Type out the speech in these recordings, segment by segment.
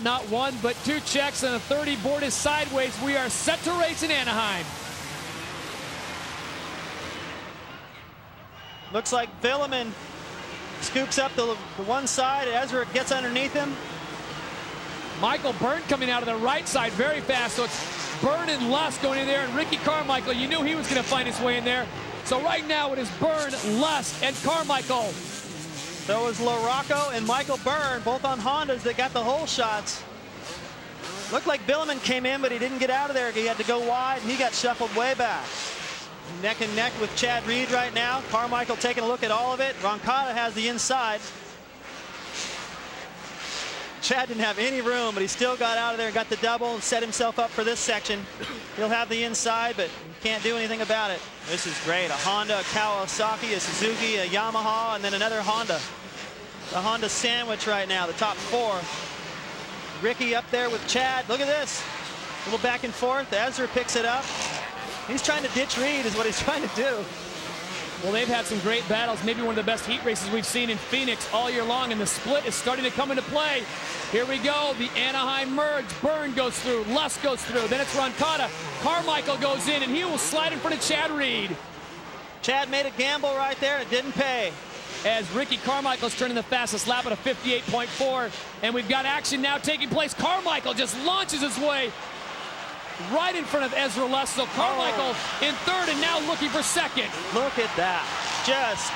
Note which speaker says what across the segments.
Speaker 1: Not one, but two checks, and a 30 board is sideways. We are set to race in Anaheim.
Speaker 2: Looks like Villeman scoops up the one side. Ezra gets underneath him.
Speaker 1: Michael Byrne coming out of the right side very fast. So it's Byrne and Lusk going in there, and Ricky Carmichael, you knew he was going to find his way in there. So right now it is Byrne, Lusk, and Carmichael.
Speaker 2: So it was LaRocco and Michael Byrne, both on Hondas that got the hole shots. Looked like Villeman came in, but he didn't get out of there. He had to go wide, and he got shuffled way back. Neck and neck with Chad Reed right now. Carmichael taking a look at all of it. Roncada has the inside. Chad didn't have any room, but he still got out of there and got the double and set himself up for this section. He'll have the inside, but can't do anything about it. This is great. A Honda, a Kawasaki, a Suzuki, a Yamaha, and then another Honda. The Honda sandwich right now, the top four. Ricky up there with Chad. Look at this. A little back and forth. Ezra picks it up. He's trying to ditch Reed is what he's trying to do.
Speaker 1: Well, they've had some great battles, maybe one of the best heat races we've seen in Phoenix all year long, and the split is starting to come into play. Here we go, the Anaheim merge. Byrne goes through, Lusk goes through, then it's Roncada. Carmichael goes in, and he will slide in front of Chad Reed.
Speaker 2: Chad made a gamble right there, it didn't pay.
Speaker 1: As Ricky Carmichael's turning the fastest lap at a 58.4, and we've got action now taking place. Carmichael just launches his way right in front of Ezra Lusk. So Carmichael in third and now looking for second.
Speaker 2: Look at that. Just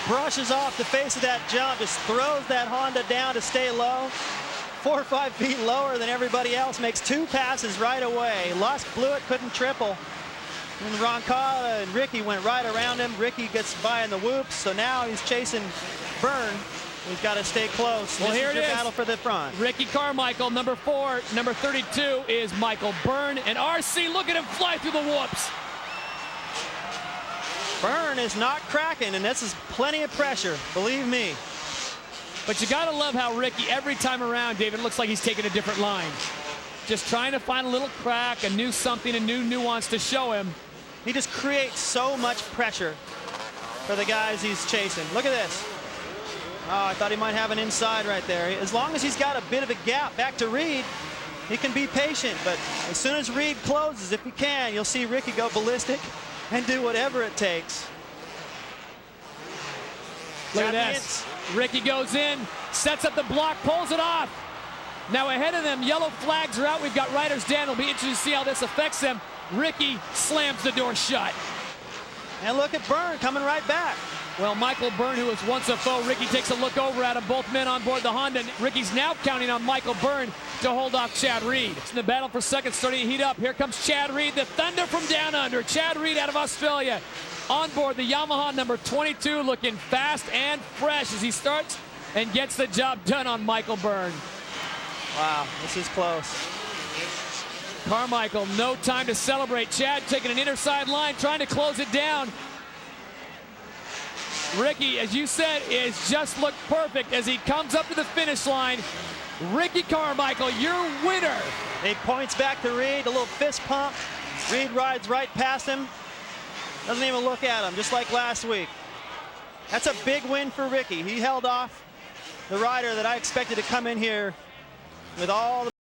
Speaker 2: brushes off the face of that jump, just throws that Honda down to stay low. 4 or 5 feet lower than everybody else, makes two passes right away. Lusk blew it, couldn't triple. And Roncada and Ricky went right around him. Ricky gets by in the whoops, so now he's chasing Byrne. He's got to stay close.
Speaker 1: Well,
Speaker 2: this
Speaker 1: here
Speaker 2: is
Speaker 1: it
Speaker 2: your
Speaker 1: is.
Speaker 2: battle for the front.
Speaker 1: Ricky Carmichael, number 4. Number 32 is Michael Byrne. And RC, look at him fly through the whoops.
Speaker 2: Byrne is not cracking, and this is plenty of pressure, believe me.
Speaker 1: But you got to love how Ricky, every time around, David, looks like he's taking a different line. Just trying to find a little crack, a new something, a new nuance to show him.
Speaker 2: He just creates so much pressure for the guys he's chasing. Look at this. Oh, I thought he might have an inside right there. As long as he's got a bit of a gap back to Reed, he can be patient. But as soon as Reed closes, if he can, you'll see Ricky go ballistic and do whatever it takes.
Speaker 1: Look at this. Ricky goes in, sets up the block, pulls it off. Now ahead of them, yellow flags are out. We've got riders down. It'll be interesting to see how this affects them. Ricky slams the door shut.
Speaker 2: And look at Byrne coming right back.
Speaker 1: Well, Michael Byrne, who was once a foe, Ricky takes a look over at him, both men on board the Honda. Ricky's now counting on Michael Byrne to hold off Chad Reed. It's in the battle for second, starting to heat up. Here comes Chad Reed, the Thunder from down under. Chad Reed out of Australia. On board the Yamaha number 22, looking fast and fresh as he starts and gets the job done on Michael Byrne.
Speaker 2: Wow, this is close.
Speaker 1: Carmichael, no time to celebrate. Chad taking an inner side line, trying to close it down. Ricky, as you said, is just looked perfect as he comes up to the finish line. Ricky Carmichael, your winner.
Speaker 2: He points back to Reed, a little fist pump. Reed rides right past him. Doesn't even look at him, just like last week. That's a big win for Ricky. He held off the rider that I expected to come in here with all the